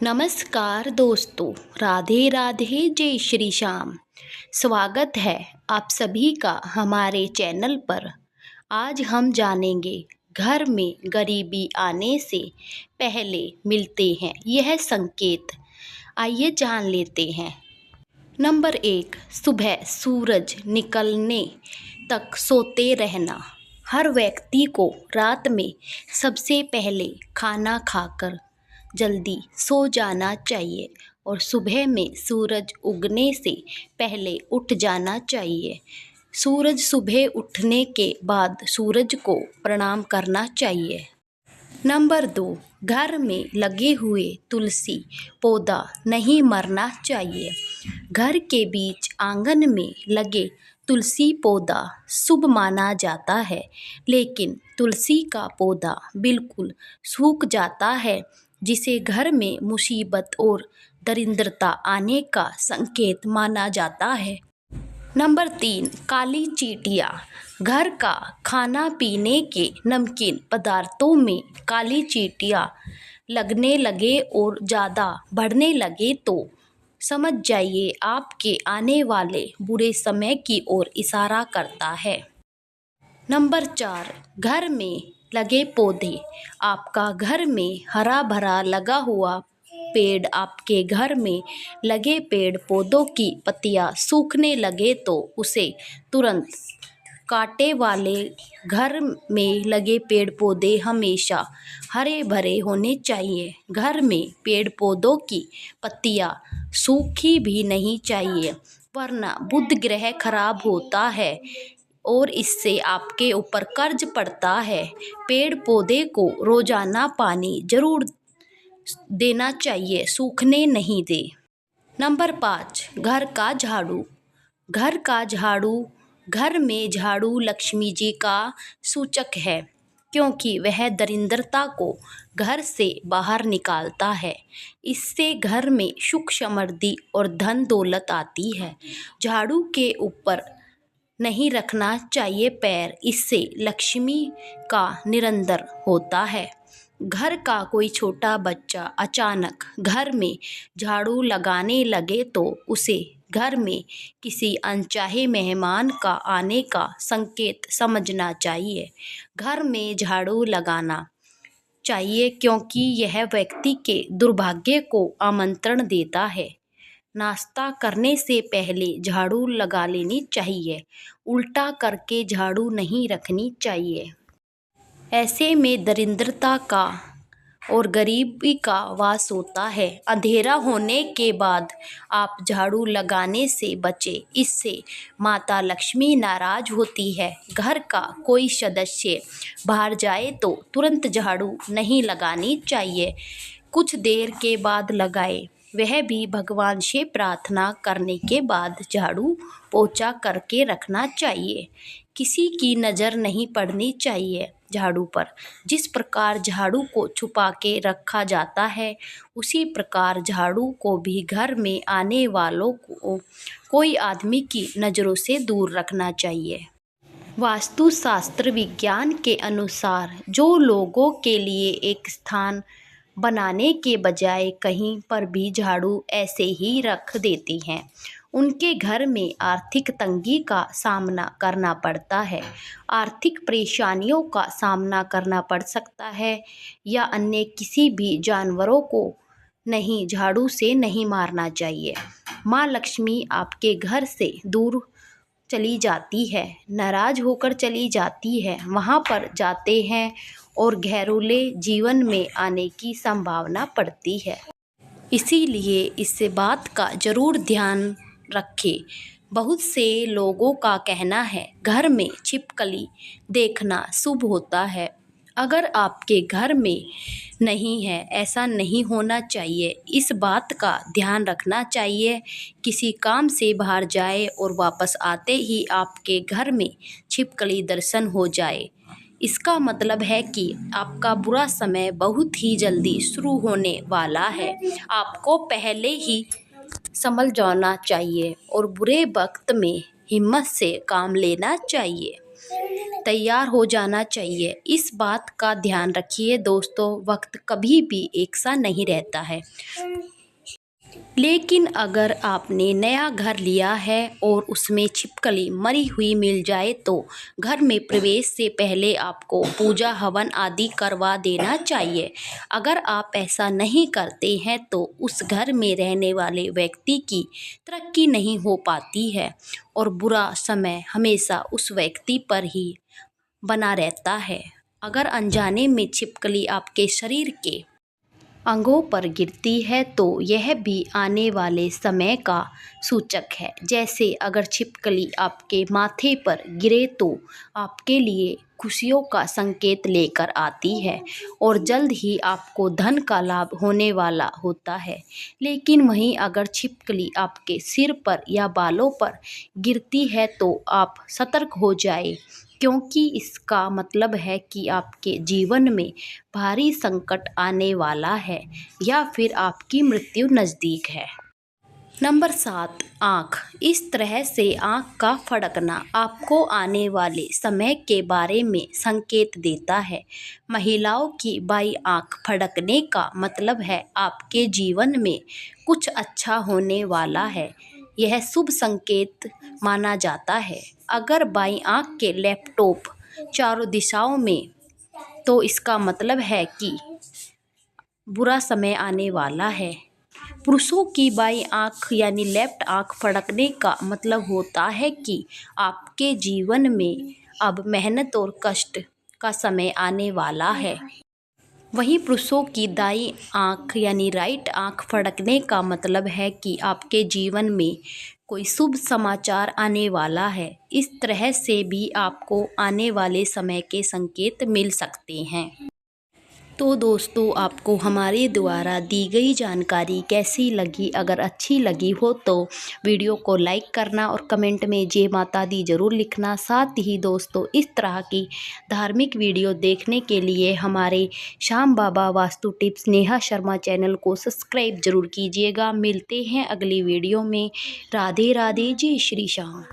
नमस्कार दोस्तों, राधे राधे, जय श्री श्याम। स्वागत है आप सभी का हमारे चैनल पर। आज हम जानेंगे घर में गरीबी आने से पहले मिलते हैं यह संकेत। आइए जान लेते हैं। नंबर 1, सुबह सूरज निकलने तक सोते रहना। हर व्यक्ति को रात में सबसे पहले खाना खाकर जल्दी सो जाना चाहिए और सुबह में सूरज उगने से पहले उठ जाना चाहिए। सूरज सुबह उठने के बाद सूरज को प्रणाम करना चाहिए। नंबर 2, घर में लगे हुए तुलसी पौधा नहीं मरना चाहिए। घर के बीच आंगन में लगे तुलसी पौधा शुभ माना जाता है, लेकिन तुलसी का पौधा बिल्कुल सूख जाता है, जिसे घर में मुसीबत और दरिद्रता आने का संकेत माना जाता है। नंबर 3, काली चींटियाँ। घर का खाना पीने के नमकीन पदार्थों में काली चींटियाँ लगने लगे और ज़्यादा बढ़ने लगे तो समझ जाइए आपके आने वाले बुरे समय की ओर इशारा करता है। नंबर 4, घर में लगे पौधे। आपका घर में हरा भरा लगा हुआ पेड़ आपके घर में लगे पेड़ पौधों की पत्तियां सूखने लगे तो उसे तुरंत काटे वाले घर में लगे पेड़ पौधे हमेशा हरे भरे होने चाहिए। घर में पेड़ पौधों की पत्तियां सूखी भी नहीं चाहिए, वरना बुध ग्रह खराब होता है और इससे आपके ऊपर कर्ज पड़ता है। पेड़ पौधे को रोजाना पानी जरूर देना चाहिए, सूखने नहीं दे। नंबर 5, घर का झाड़ू। घर का झाड़ू। घर में झाड़ू लक्ष्मी जी का सूचक है, क्योंकि वह दरिद्रता को घर से बाहर निकालता है। इससे घर में सुख समृद्धि और धन दौलत आती है। झाड़ू के ऊपर नहीं रखना चाहिए पैर, इससे लक्ष्मी का निरंतर होता है। घर का कोई छोटा बच्चा अचानक घर में झाड़ू लगाने लगे तो उसे घर में किसी अनचाहे मेहमान का आने का संकेत समझना चाहिए। घर में झाड़ू लगाना चाहिए क्योंकि यह व्यक्ति के दुर्भाग्य को आमंत्रण देता है। नाश्ता करने से पहले झाड़ू लगा लेनी चाहिए, उल्टा करके झाड़ू नहीं रखनी चाहिए। ऐसे में दरिद्रता का और गरीबी का वास होता है। अंधेरा होने के बाद आप झाड़ू लगाने से बचें, इससे माता लक्ष्मी नाराज होती है। घर का कोई सदस्य बाहर जाए तो तुरंत झाड़ू नहीं लगानी चाहिए, कुछ देर के बाद लगाएं, वह भी भगवान से प्रार्थना करने के बाद झाड़ू पोछा करके रखना चाहिए। किसी की नज़र नहीं पड़नी चाहिए झाड़ू पर। जिस प्रकार झाड़ू को छुपा के रखा जाता है, उसी प्रकार झाड़ू को भी घर में आने वालों को कोई आदमी की नज़रों से दूर रखना चाहिए। वास्तुशास्त्र विज्ञान के अनुसार जो लोगों के लिए एक स्थान बनाने के बजाय कहीं पर भी झाड़ू ऐसे ही रख देती हैं, उनके घर में आर्थिक तंगी का सामना करना पड़ता है। आर्थिक परेशानियों का सामना करना पड़ सकता है, या अन्य किसी भी जानवरों को नहीं झाड़ू से नहीं मारना चाहिए। माँ लक्ष्मी आपके घर से दूर चली जाती है, नाराज होकर चली जाती है, वहाँ पर जाते हैं और घरेलू जीवन में आने की संभावना पड़ती है। इसीलिए इस बात का ज़रूर ध्यान रखें। बहुत से लोगों का कहना है घर में छिपकली देखना शुभ होता है। अगर आपके घर में नहीं है, ऐसा नहीं होना चाहिए। इस बात का ध्यान रखना चाहिए। किसी काम से बाहर जाए और वापस आते ही आपके घर में छिपकली दर्शन हो जाए, इसका मतलब है कि आपका बुरा समय बहुत ही जल्दी शुरू होने वाला है। आपको पहले ही संभल जाना चाहिए और बुरे वक्त में हिम्मत से काम लेना चाहिए। तैयार हो जाना चाहिए। इस बात का ध्यान रखिए दोस्तों, वक्त कभी भी एक सा नहीं रहता है। लेकिन अगर आपने नया घर लिया है और उसमें छिपकली मरी हुई मिल जाए तो घर में प्रवेश से पहले आपको पूजा हवन आदि करवा देना चाहिए। अगर आप ऐसा नहीं करते हैं तो उस घर में रहने वाले व्यक्ति की तरक्की नहीं हो पाती है और बुरा समय हमेशा उस व्यक्ति पर ही बना रहता है। अगर अनजाने में छिपकली आपके शरीर के अंगों पर गिरती है तो यह भी आने वाले समय का सूचक है। जैसे अगर छिपकली आपके माथे पर गिरे तो आपके लिए खुशियों का संकेत लेकर आती है और जल्द ही आपको धन का लाभ होने वाला होता है। लेकिन वहीं अगर छिपकली आपके सिर पर या बालों पर गिरती है तो आप सतर्क हो जाए, क्योंकि इसका मतलब है कि आपके जीवन में भारी संकट आने वाला है या फिर आपकी मृत्यु नज़दीक है। नंबर 7, आँख। इस तरह से आँख का फड़कना आपको आने वाले समय के बारे में संकेत देता है। महिलाओं की बाईं आँख फड़कने का मतलब है आपके जीवन में कुछ अच्छा होने वाला है। यह शुभ संकेत माना जाता है। अगर बाईं आँख के लैपटॉप चारों दिशाओं में तो इसका मतलब है कि बुरा समय आने वाला है। पुरुषों की बाईं आँख यानी लेफ्ट आँख फड़कने का मतलब होता है कि आपके जीवन में अब मेहनत और कष्ट का समय आने वाला है। वहीं पुरुषों की दाईं आँख यानी राइट आँख फड़कने का मतलब है कि आपके जीवन में कोई शुभ समाचार आने वाला है। इस तरह से भी आपको आने वाले समय के संकेत मिल सकते हैं। तो दोस्तों, आपको हमारे द्वारा दी गई जानकारी कैसी लगी? अगर अच्छी लगी हो तो वीडियो को लाइक करना और कमेंट में जय माता दी ज़रूर लिखना। साथ ही दोस्तों, इस तरह की धार्मिक वीडियो देखने के लिए हमारे श्याम बाबा वास्तु टिप्स नेहा शर्मा चैनल को सब्सक्राइब ज़रूर कीजिएगा। मिलते हैं अगली वीडियो में। राधे राधे, जय श्री श्याम।